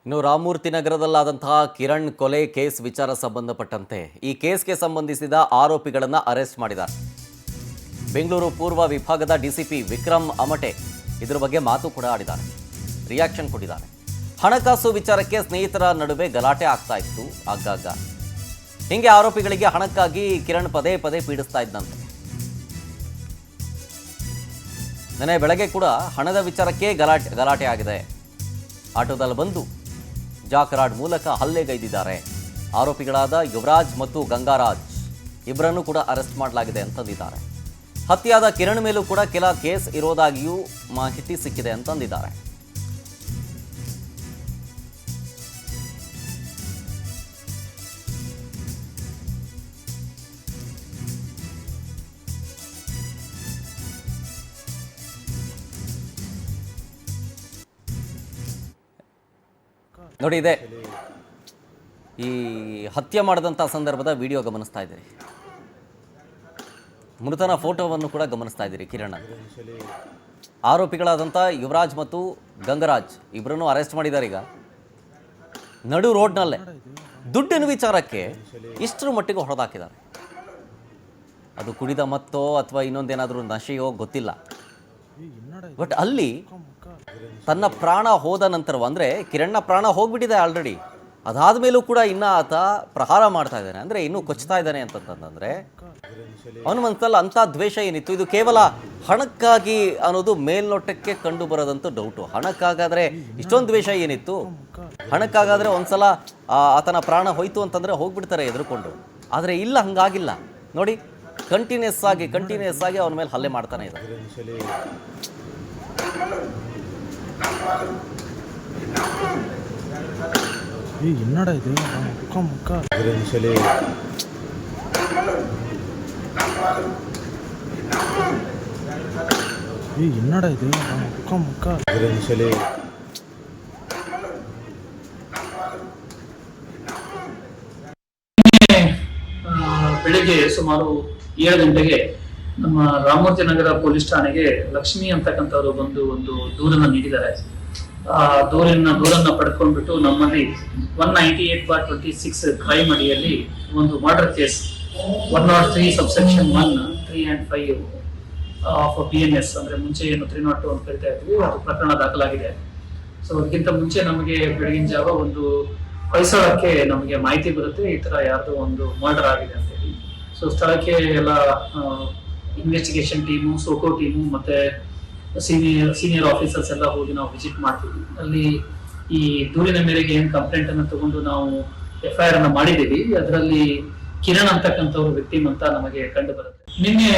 ಇನ್ನು ರಾಮಮೂರ್ತಿ ನಗರದಲ್ಲಾದಂತಹ ಕಿರಣ್ ಕೊಲೆ ಕೇಸ್ ವಿಚಾರ ಸಂಬಂಧಪಟ್ಟಂತೆ ಈ ಕೇಸ್ಗೆ ಸಂಬಂಧಿಸಿದ ಆರೋಪಿಗಳನ್ನು ಅರೆಸ್ಟ್ ಮಾಡಿದ್ದಾರೆ. ಬೆಂಗಳೂರು ಪೂರ್ವ ವಿಭಾಗದ ಡಿಸಿಪಿ ವಿಕ್ರಮ್ ಅಮಟೆ ಇದರ ಬಗ್ಗೆ ಮಾತು ಕೂಡ ಆಡಿದ್ದಾರೆ, ರಿಯಾಕ್ಷನ್ ಕೊಟ್ಟಿದ್ದಾರೆ. ಹಣಕಾಸು ವಿಚಾರಕ್ಕೆ ಸ್ನೇಹಿತರ ನಡುವೆ ಗಲಾಟೆ ಆಗ್ತಾ ಇತ್ತು ಆಗಾಗ. ಹಿಂಗೆ ಆರೋಪಿಗಳಿಗೆ ಹಣಕ್ಕಾಗಿ ಕಿರಣ್ ಪದೇ ಪದೇ ಪೀಡಿಸ್ತಾ ಇದ್ದಂತೆ. ನೆನ್ನೆ ಬೆಳಗ್ಗೆ ಕೂಡ ಹಣದ ವಿಚಾರಕ್ಕೆ ಗಲಾಟೆ ಆಗಿದೆ. ಆಟೋದಲ್ಲಿ ಬಂದು ಜಾಕರಾಡ್ ಮೂಲಕ ಹಲ್ಲೆಗೈದಿದ್ದಾರೆ. ಆರೋಪಿಗಳಾದ ಯುವರಾಜ್ ಮತ್ತು ಗಂಗಾರಾಜ್ ಇಬ್ಬರನ್ನು ಕೂಡ ಅರೆಸ್ಟ್ ಮಾಡಲಾಗಿದೆ ಅಂತಂದಿದ್ದಾರೆ. ಹತ್ಯೆಯಾದ ಕಿರಣ್ ಮೇಲೂ ಕೂಡ ಕೆಲ ಕೇಸ್ ಇರೋದಾಗಿಯೂ ಮಾಹಿತಿ ಸಿಕ್ಕಿದೆ ಅಂತಂದಿದ್ದಾರೆ. ನೋಡಿ, ಇದೆ ಈ ಹತ್ಯೆ ಮಾಡಿದಂಥ ಸಂದರ್ಭದ ವಿಡಿಯೋ ಗಮನಿಸ್ತಾ ಇದ್ದೀರಿ. ಮೃತನ ಫೋಟೋವನ್ನು ಕೂಡ ಗಮನಿಸ್ತಾ ಇದ್ದೀರಿ. ಕಿರಣ್ ಆರೋಪಿಗಳಾದಂಥ ಯುವರಾಜ್ ಮತ್ತು ಗಂಗರಾಜ್ ಇಬ್ಬರನ್ನು ಅರೆಸ್ಟ್ ಮಾಡಿದ್ದಾರೆ. ಈಗ ನಡು ರೋಡ್ನಲ್ಲೇ ದುಡ್ಡಿನ ವಿಚಾರಕ್ಕೆ ಇಷ್ಟರ ಮಟ್ಟಿಗೆ ಹೊಡೆದಾಕಿದ್ದಾರೆ. ಅದು ಕುಡಿದ ಮತ್ತೋ ಅಥವಾ ಇನ್ನೊಂದೇನಾದರೂ ನಶೆಯೋ ಗೊತ್ತಿಲ್ಲ. ಬಟ್ ಅಲ್ಲಿ ತನ್ನ ಪ್ರಾಣ ಹೋದ ನಂತರ, ಅಂದರೆ ಕಿರಣ್ನ ಪ್ರಾಣ ಹೋಗ್ಬಿಟ್ಟಿದೆ ಆಲ್ರೆಡಿ, ಅದಾದ ಮೇಲೂ ಕೂಡ ಇನ್ನೂ ಆತ ಪ್ರಹಾರ ಮಾಡ್ತಾ ಇದ್ದಾನೆ, ಅಂದರೆ ಇನ್ನೂ ಕೊಚ್ತಾ ಇದ್ದಾನೆ ಅಂತಂತಂದರೆ ಅವನ ಮನಸ್ಸಲ್ಲಿ ಅಂಥ ದ್ವೇಷ ಏನಿತ್ತು? ಇದು ಕೇವಲ ಹಣಕ್ಕಾಗಿ ಅನ್ನೋದು ಮೇಲ್ನೋಟಕ್ಕೆ ಕಂಡು ಬರೋದಂತೂ ಡೌಟು. ಹಣಕ್ಕಾಗಾದರೆ ಇಷ್ಟೊಂದು ದ್ವೇಷ ಏನಿತ್ತು? ಹಣಕ್ಕಾಗಾದರೆ ಒಂದ್ಸಲ ಆತನ ಪ್ರಾಣ ಹೋಯ್ತು ಅಂತಂದರೆ ಹೋಗ್ಬಿಡ್ತಾರೆ ಎದುರುಕೊಂಡು. ಆದರೆ ಇಲ್ಲ, ಹಂಗಾಗಿಲ್ಲ. ನೋಡಿ, ಕಂಟಿನ್ಯೂಸ್ ಆಗಿ ಅವನ ಮೇಲೆ ಹಲ್ಲೆ ಮಾಡ್ತಾನೆ ಇದೆ. என்னடா இது முக்கா முக்கா சொல்லி என்னடா இது முக்கா முக்கா சொல்லி ಬೆಳಿಗ್ಗೆ ಸುಮಾರು 7 ಗಂಟೆಗೆ ನಮ್ಮ ರಾಮಮೂರ್ತಿ ನಗರ ಪೊಲೀಸ್ ಠಾಣೆಗೆ ಲಕ್ಷ್ಮಿ ಅಂತಕ್ಕಂಥವ್ರು ಬಂದು ಒಂದು ದೂರನ್ನ ನೀಡಿದ್ದಾರೆ. ಆ ದೂರನ್ನ ಪಡ್ಕೊಂಡ್ಬಿಟ್ಟು ನಮ್ಮಲ್ಲಿ 198/26 ಕ್ರೈಮ್ ಅಡಿಯಲ್ಲಿ ಒಂದು murder case 103 subsection 1, 3 and 5 of BNS, ಅಂದ್ರೆ ಮುಂಚೆ ಏನು 302 ಅಂತ ಕರಿತಾ ಇದ್ವಿ, ಅದು ಪ್ರಕರಣ ದಾಖಲಾಗಿದೆ. ಸೊ ಅದಕ್ಕಿಂತ ಮುಂಚೆ ನಮಗೆ ಬೆಳಗಿನ ಜಾವ ಒಂದು ಹೊಯ್ಸಳಕ್ಕೆ ನಮಗೆ ಮಾಹಿತಿ ಬರುತ್ತೆ, ಈ ತರ ಯಾರ್ದೋ ಒಂದು ಮರ್ಡರ್ ಆಗಿದೆ ಅಂತ ಹೇಳಿ. ಸೊ ಸ್ಥಳಕ್ಕೆ ಎಲ್ಲ ಇನ್ವೆಸ್ಟಿಗೇಷನ್ ಟೀಮು, ಸೋಕೋ ಟೀಮು ಮತ್ತೆ ಸೀನಿಯರ್ ಆಫೀಸರ್ಸ್ ಎಲ್ಲ ಹೋಗಿ ನಾವು ವಿಸಿಟ್ ಮಾಡ್ತೀವಿ. ಅಲ್ಲಿ ಈ ದೂರಿನ ಮೇರೆಗೆ ಏನ್ ಕಂಪ್ಲೇಂಟ್ ಅನ್ನು ತಗೊಂಡು ನಾವು FIR ಅನ್ನ ಮಾಡಿದೀವಿ, ಅದರಲ್ಲಿ ಕಿರಣ್ ಅಂತಕ್ಕಂಥವ್ರು ವಿಕ್ಟಿಮ್ ಅಂತ ನಮಗೆ ಕಂಡು ಬರುತ್ತೆ. ನಿನ್ನೆ